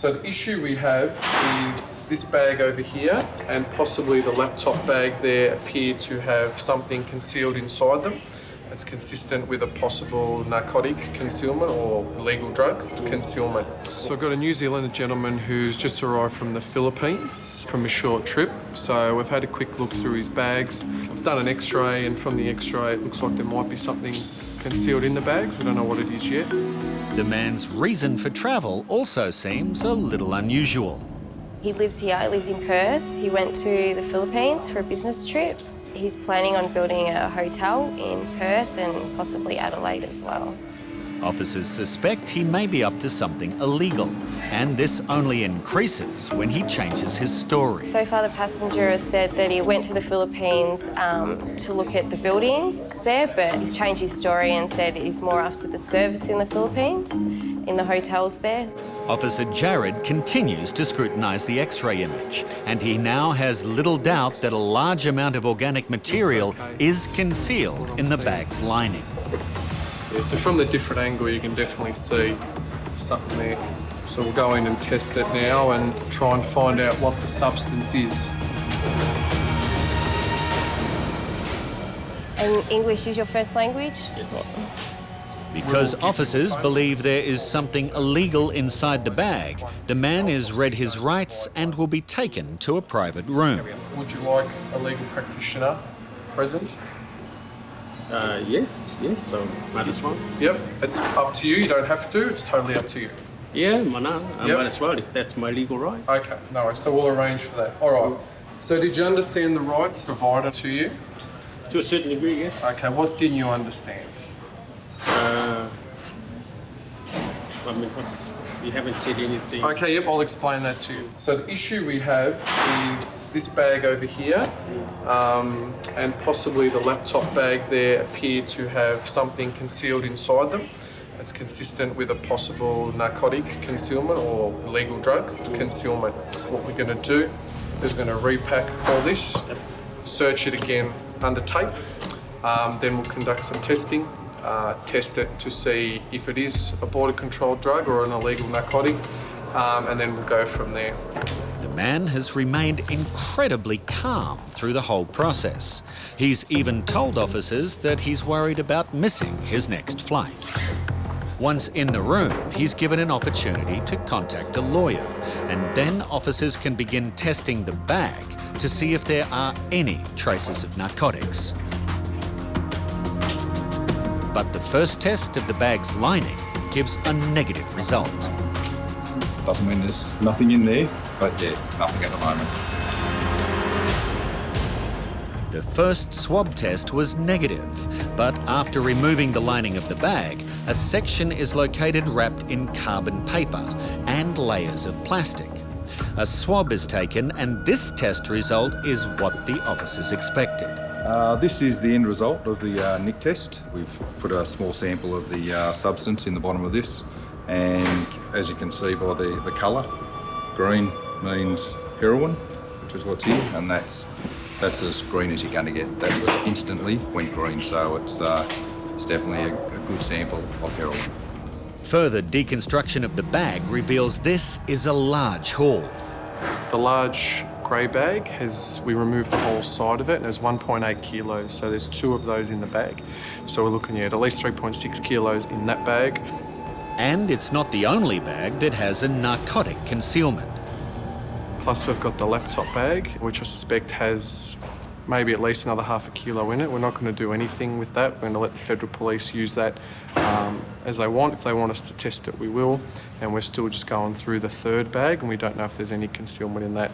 So the issue we have is this bag over here and possibly the laptop bag there appear to have something concealed inside them. It's consistent with a possible narcotic concealment or illegal drug concealment. So I've got a New Zealand gentleman who's just arrived from the Philippines from a short trip. So we've had a quick look through his bags. I've done an x-ray, and from the x-ray it looks like there might be something concealed in the bags. We don't know what it is yet. The man's reason for travel also seems a little unusual. He lives here, he lives in Perth. He went to the Philippines for a business trip. He's planning on building a hotel in Perth and possibly Adelaide as well. Officers suspect he may be up to something illegal, and this only increases when he changes his story. So far the passenger has said that he went to the Philippines to look at the buildings there, but he's changed his story and said he's more after the service in the Philippines, in the hotels there. Officer Jared continues to scrutinise the X-ray image, and he now has little doubt that a large amount of organic material is concealed in the bag's lining. Yeah, so from the different angle you can definitely see something there. So we'll go in and test it now and try and find out what the substance is. And English is your first language? Yes. Because officers believe there is something illegal inside the bag, the man is read his rights and will be taken to a private room. Would you like a legal practitioner present? Yes, so might as well. Yep, it's up to you. You don't have to. It's totally up to you. Yeah, might as well if that's my legal right. Okay, no worries. So we'll arrange for that. All right. So did you understand the rights provided to you? To a certain degree, yes. Okay, what didn't you understand? I mean, you haven't said anything. Okay, yep, I'll explain that to you. So the issue we have is this bag over here and possibly the laptop bag there appear to have something concealed inside them. It's consistent with a possible narcotic concealment or illegal drug concealment. What we're going to do is we're going to repack all this, search it again under tape, then we'll conduct some testing. Test it to see if it is a border-controlled drug or an illegal narcotic, and then we'll go from there. The man has remained incredibly calm through the whole process. He's even told officers that he's worried about missing his next flight. Once in the room, he's given an opportunity to contact a lawyer, and then officers can begin testing the bag to see if there are any traces of narcotics. But the first test of the bag's lining gives a negative result. Doesn't mean there's nothing in there, but yeah, nothing at the moment. The first swab test was negative, but after removing the lining of the bag, a section is located wrapped in carbon paper and layers of plastic. A swab is taken, and this test result is what the officers expected. This is the end result of the NIC test. We've put a small sample of the substance in the bottom of this, and as you can see by the colour, green means heroin, which is what's here, and that's as green as you're going to get. That was instantly went green, so it's definitely a good sample of heroin. Further deconstruction of the bag reveals this is a large haul. The large grey bag we removed the whole side of it, and there's 1.8 kilos, so there's 2 of those in the bag. So we're looking at least 3.6 kilos in that bag. And it's not the only bag that has a narcotic concealment. Plus we've got the laptop bag, which I suspect has maybe at least another half a kilo in it. We're not going to do anything with that. We're going to let the Federal Police use that as they want. If they want us to test it, we will. And we're still just going through the third bag, and we don't know if there's any concealment in that.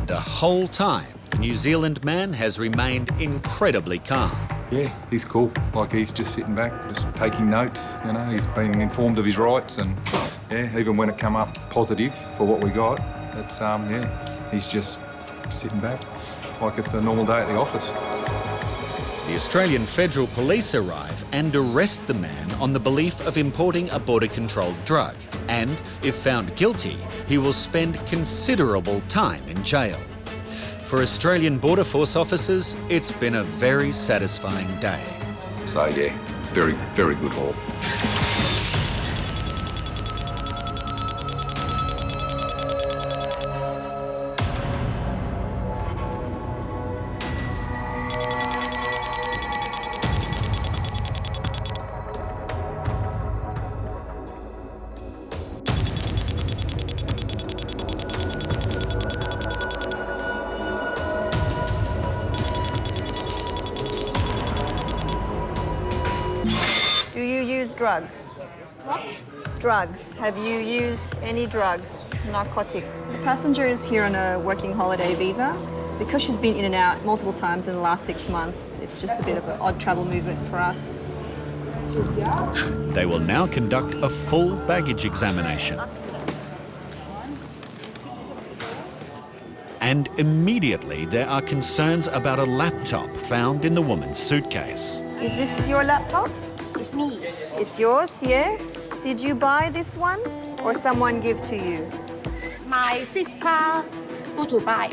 The whole time, the New Zealand man has remained incredibly calm. Yeah, he's cool. Like, he's just sitting back, just taking notes, you know. He's been informed of his rights, and yeah, even when it come up positive for what we got, it's, yeah, he's just sitting back like it's a normal day at the office. The Australian Federal Police arrive and arrest the man on the belief of importing a border-controlled drug. And, if found guilty, he will spend considerable time in jail. For Australian Border Force officers, it's been a very satisfying day. So yeah, very, very good haul. used drugs? What? Drugs. Have you used any drugs, narcotics? The passenger is here on a working holiday visa. Because she's been in and out multiple times in the last 6 months, it's just a bit of an odd travel movement for us. They will now conduct a full baggage examination. And immediately there are concerns about a laptop found in the woman's suitcase. Is this your laptop? It's me. It's yours, yeah? Did you buy this one or someone give to you? My sister go to buy.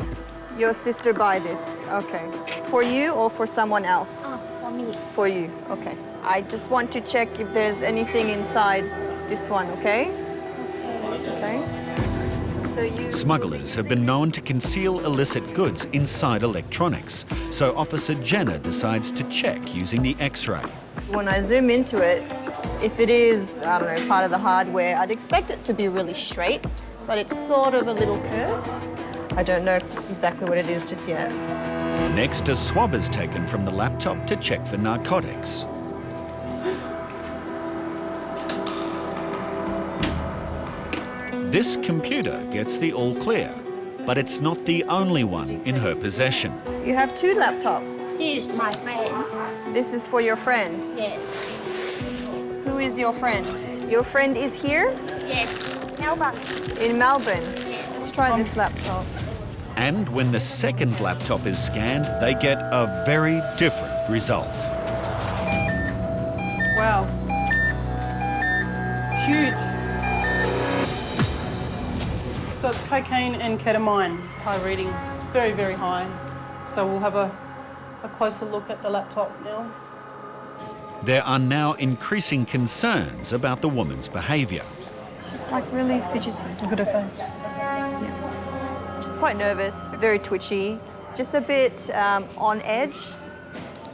Your sister buy this, okay. For you or for someone else? For me. For you, okay. I just want to check if there's anything inside this one, okay? Okay. So you... Smugglers have been known to conceal illicit goods inside electronics, so Officer Jenna decides to check using the X-ray. When I zoom into it, if it is, I don't know, part of the hardware, I'd expect it to be really straight, but it's sort of a little curved. I don't know exactly what it is just yet. Next, a swab is taken from the laptop to check for narcotics. This computer gets the all clear, but it's not the only one in her possession. You have 2 laptops. This is my friend. This is for your friend. Yes. Who is your friend? Your friend is here? Yes. Melbourne. In Melbourne? Yes. Let's try this laptop. And when the second laptop is scanned, they get a very different result. Wow. It's huge. So it's cocaine and ketamine, high readings, very, very high. So we'll have a closer look at the laptop now. There are now increasing concerns about the woman's behaviour. She's like really fidgety. Look at her face. She's quite nervous, very twitchy, just a bit on edge.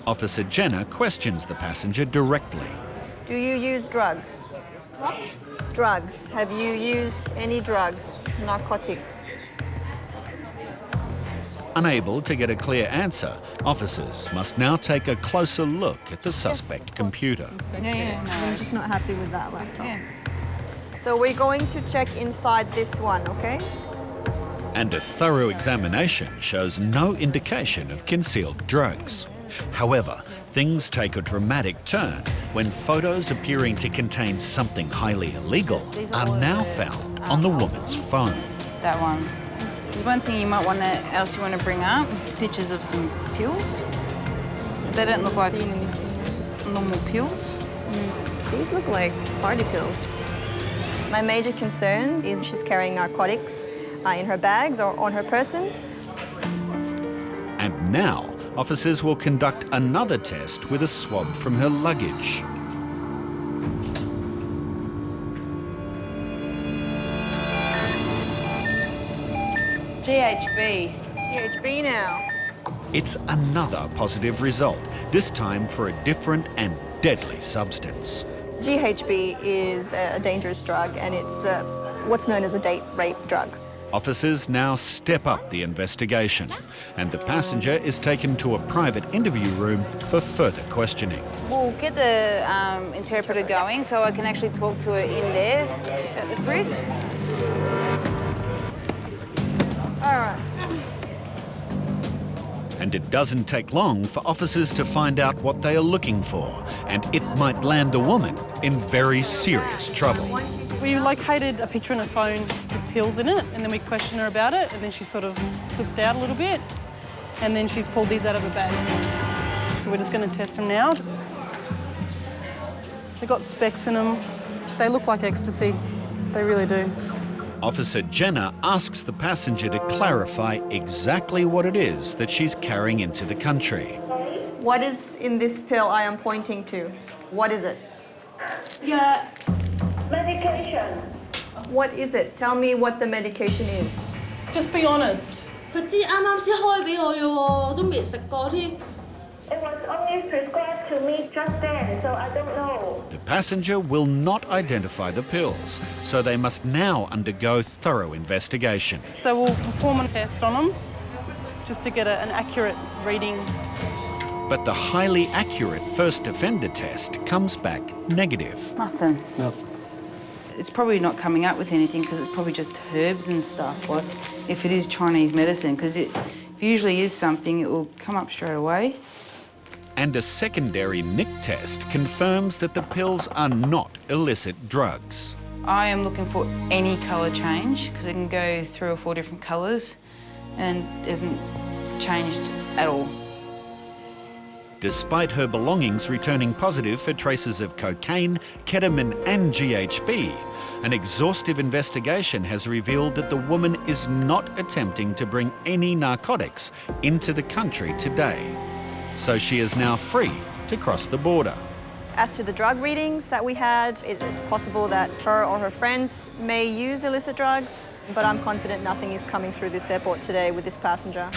Officer Jenna questions the passenger directly. Do you use drugs? What? Drugs. Have you used any drugs, narcotics? Unable to get a clear answer, officers must now take a closer look at the suspect computer. I'm just not happy with that laptop. So we're going to check inside this one, okay? And a thorough examination shows no indication of concealed drugs. However, things take a dramatic turn when photos appearing to contain something highly illegal are now found on the woman's phone. That one. There's one thing you might want to bring up. Pictures of some pills. They don't look like normal pills. These look like party pills. My major concern is she's carrying narcotics in her bags or on her person. And now, officers will conduct another test with a swab from her luggage. GHB. GHB now. It's another positive result, this time for a different and deadly substance. GHB is a dangerous drug and it's what's known as a date rape drug. Officers now step up the investigation, and the passenger is taken to a private interview room for further questioning. We'll get the interpreter going so I can actually talk to her in there at the frisk. All right. And it doesn't take long for officers to find out what they are looking for, and it might land the woman in very serious trouble. We located a picture on her phone with pills in it, and then we questioned her about it, and then she sort of flipped out a little bit, and then she's pulled these out of her bag. So we're just going to test them now. They've got specks in them. They look like ecstasy. They really do. Officer Jenna asks the passenger to clarify exactly what it is that she's carrying into the country. What is in this pill I am pointing to? What is it? Yeah. Medication. What is it? Tell me what the medication is. Just be honest. 佢知啱啱先開俾我嘅喎，都未食過添。 It was only prescribed to me just then, so I don't know. The passenger will not identify the pills, so they must now undergo thorough investigation. So we'll perform a test on them just to get an accurate reading. But the highly accurate first offender test comes back negative. Nothing. No. It's probably not coming up with anything because it's probably just herbs and stuff, like if it is Chinese medicine, because if it usually is something, it will come up straight away. And a secondary NIC test confirms that the pills are not illicit drugs. I am looking for any colour change because it can go 3 or 4 different colours and isn't changed at all. Despite her belongings returning positive for traces of cocaine, ketamine and GHB, an exhaustive investigation has revealed that the woman is not attempting to bring any narcotics into the country today. So she is now free to cross the border. As to the drug readings that we had, it is possible that her or her friends may use illicit drugs, but I'm confident nothing is coming through this airport today with this passenger.